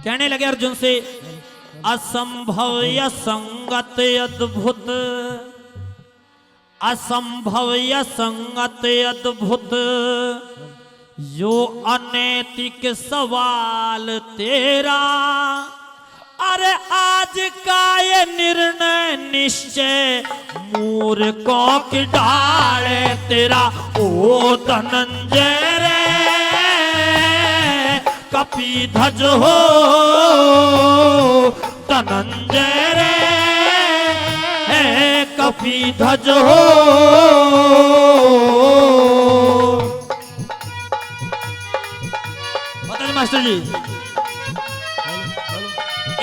कहने लगे अर्जुन से, असंभव असंगत अद्भुत, असंभव असंगत अद्भुत, जो अनैतिक सवाल तेरा, अरे आज का ये निर्णय निश्चय मूर्खों की डाले तेरा। ओ धनंजय रे कपिध्वज हो, धनंजय रे कपिध्वज हो। बताइए मास्टर जी,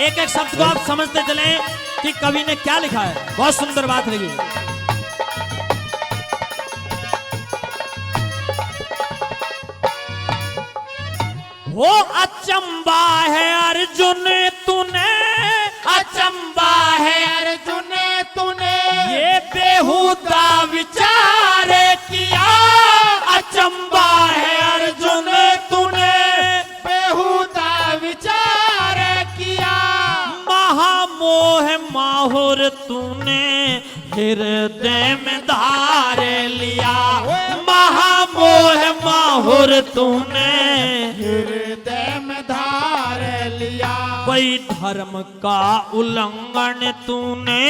एक एक शब्द को आप समझते चले कि कवि ने क्या लिखा है। बहुत सुंदर बात लगी। वो अचंबा है अर्जुन तूने, अचंबा है अर्जुन तूने, ये बेहुदा विचार किया। अचंबा है अर्जुन तूने, बेहुदा विचार किया। महामोह माहुर तूने हृदय में धार लिया। महामोह माहुर तूने हृदय में धार लिया। कोई धर्म का उल्लंघन तूने,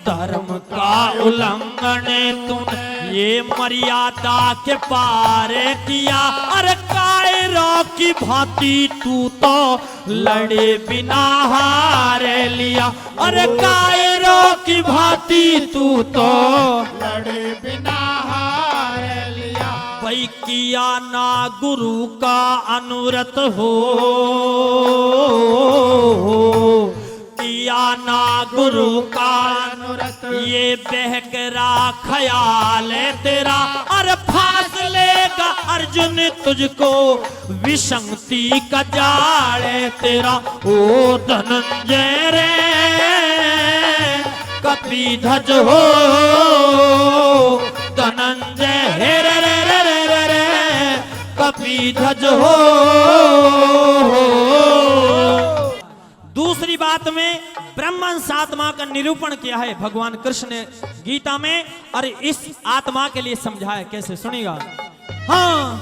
धर्म का उल्लंघन तूने, ये मर्यादा के पार किया। अरे कायरों की भांति तू तो लड़े बिना हार लिया। अरे कायरों की भांति तू तो लड़े बिना हार लिया। भाई किया ना गुरु का अनुरत हो, किया ना गुरु का अनुरत, ये बहकरा ख्याल है तेरा। अरे फांस लेगा अर्जुन तुझको विसंगति का जाल है तेरा। ओ धनंजय रे कपिध्वज हो, धनंजय हे रे रे रे रे रे रे कपिध्वज हो। दूसरी बात में ब्रह्मांश आत्मा का निरूपण किया है भगवान कृष्ण ने गीता में, और इस आत्मा के लिए समझाया कैसे, सुनिएगा। हाँ,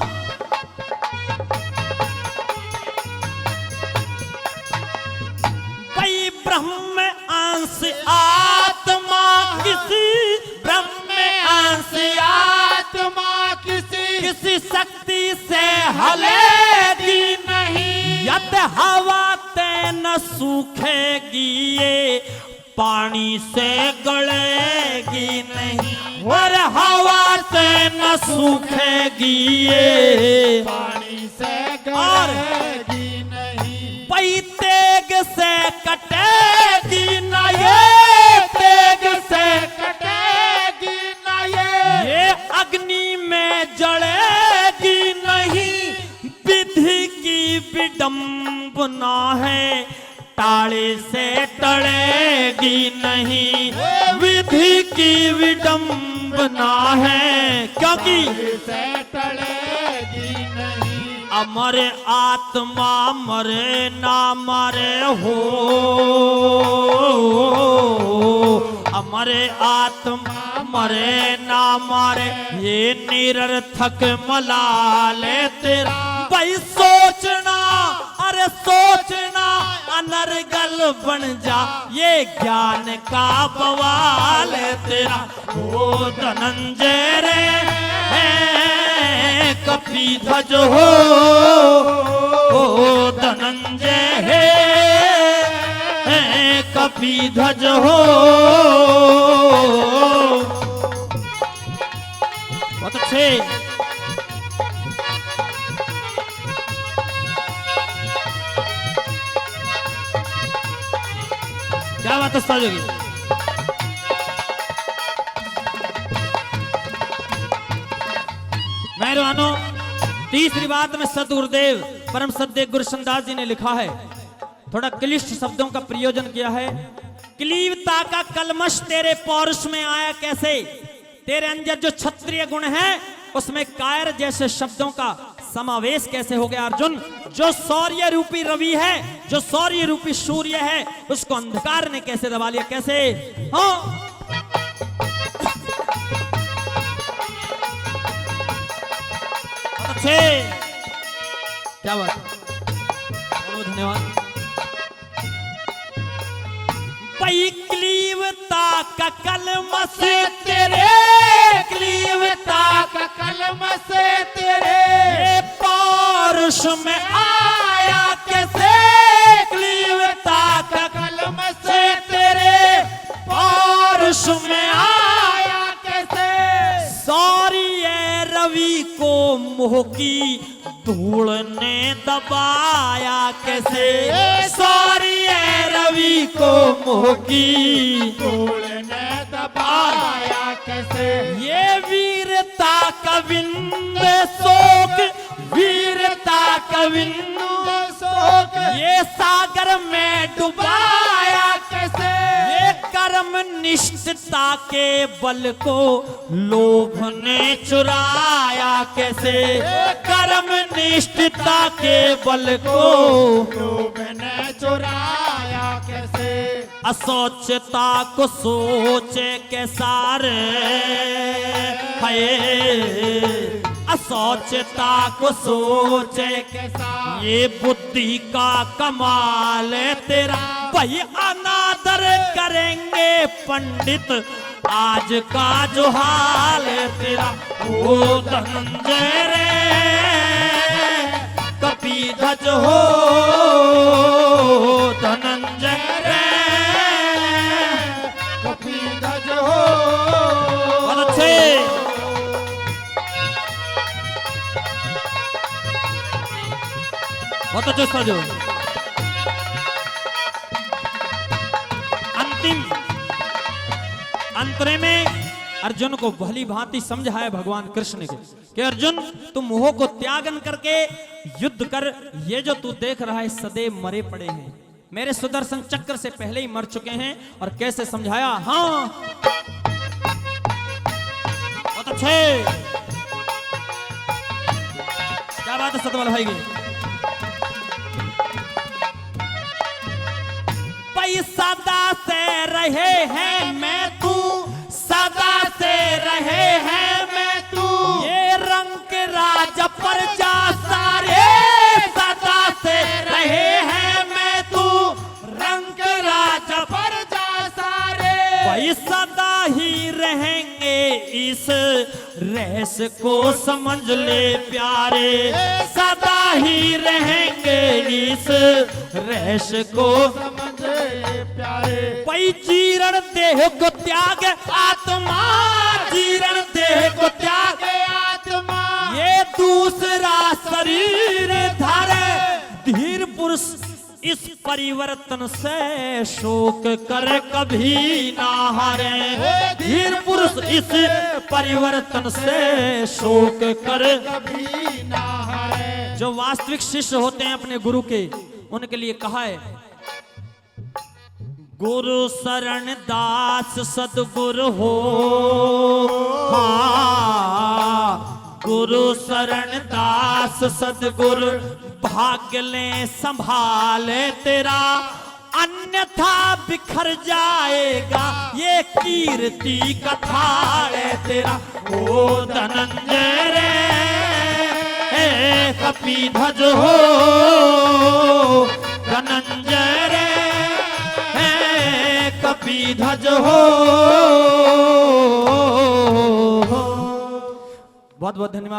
भाई ब्रह्म अंश आत्मा किसी, ब्रह्म अंश आत्मा किसी शक्ति से हलेगी नहीं। यद हवा ते न सूखेगी ये पानी से गलेगी नहीं। और हवा से न सूखेगी ये पानी से गलेगी नहीं। पई तेग से कटेगी ना ये, तेग से कटेगी ना ये अग्नि में जलेगी नहीं। विधि की विडंबना है ताले से टलेगी नहीं। विधि की विडंबना है क्योंकि से टलेगी नहीं। अमर आत्मा मरे ना मरे हो, अमर आत्मा मरे ना मरे, ये निरर्थक मलाले तेरा। भाई सोचना, अरे सोचना अनर्गल बन जा, ये ज्ञान का बवाल तेरा। ओ धनंजय रे कपिध्वज हो, ओ धनंजय हे कपिध्वज हो। बहुत अच्छे। क्या बात है जोगी? मेहरबानो, तीसरी बात में सदगुरुदेव परम सद्य गुरुशनदास जी ने लिखा है, थोड़ा क्लिष्ट शब्दों का प्रयोजन किया है। क्लीवता का कलमश तेरे पौरुष में आया कैसे? तेरे अंदर जो क्षत्रिय गुण है उसमें कायर जैसे शब्दों का समावेश कैसे हो गया अर्जुन? जो शौर्य रूपी रवि है, जो शौर्य रूपी सूर्य है, उसको अंधकार ने कैसे दबा लिया? कैसे? हाँ, अच्छे, क्या बात, बहुत धन्यवाद। पई क्लीवता का कलम से तेरे, क्लीवता का कलम से तेरे पौरुष में आया कैसे? क्लीवता का कलम से तेरे पौरुष में आया कैसे? शौर्य रवि को मोह की धूल ने दबाया कैसे? शौर्य रवि को मोह की धूल ने दबाया कैसे? ये वीरता का बिंद शोक, वीरता का बिंद शोक, ये सागर में डुबाया कैसे? ये कर्म निष्ठता के बल को लोभ ने चुराया कैसे? कर्म निष्ठता के बल को लोभ ने चुराया कैसे? असोचता को सोचे के सारे है, असोचता को सोचे के सारे, ये बुद्धि का कमाल है तेरा। वही अनादर करेंगे पंडित आज का जो हाल है तेरा। ओ धनंजय रे कपिध्वज हो, धनंजय रे कपिध्वज हो। बहुत अच्छे, बहुत अच्छे सजो। अंतिम अंतरे में अर्जुन को भली भांति समझाया भगवान कृष्ण के कि अर्जुन तुम मोह को त्यागन करके युद्ध कर। ये जो तू देख रहा है सदैव मरे पड़े हैं, मेरे सुदर्शन चक्र से पहले ही मर चुके हैं। और कैसे समझाया? हाँ, बहुत अच्छे, क्या बात है सतवल भाई की। सदा से रहे हैं मैं तू, सदा से रहे हैं मैं तू, ये रंग राज पर जा सारे, सदा से रहे हैं मैं तू, रंग राज पर जा सारे। वही सदा ही रहेंगे इस रहस को समझ ले प्यारे, सदा ही रहेंगे इस रहस को समझ ले प्यारे। पई जीर्ण देह को त्याग आत्मा, जीर्ण देह को त्याग आत्मा, ये दूसरा शरीर धारे। धीर पुरुष इस परिवर्तन से शोक कर कभी ना हारे, धीर पुरुष इस परिवर्तन से शोक कर कभी ना हारे। जो वास्तविक शिष्य होते हैं अपने गुरु के, उनके लिए कहा है गुरु शरण दास सदगुरु हो, हाँ गुरु शरण दास सदगुरु भाग्य ले संभाले तेरा, अन्यथा बिखर जाएगा ये कीर्ति कथाड़ तेरा। ओ धनंजय रे कपिध्वज हो, धनंजय रे कपिध्वज हो। बहुत बहुत धन्यवाद।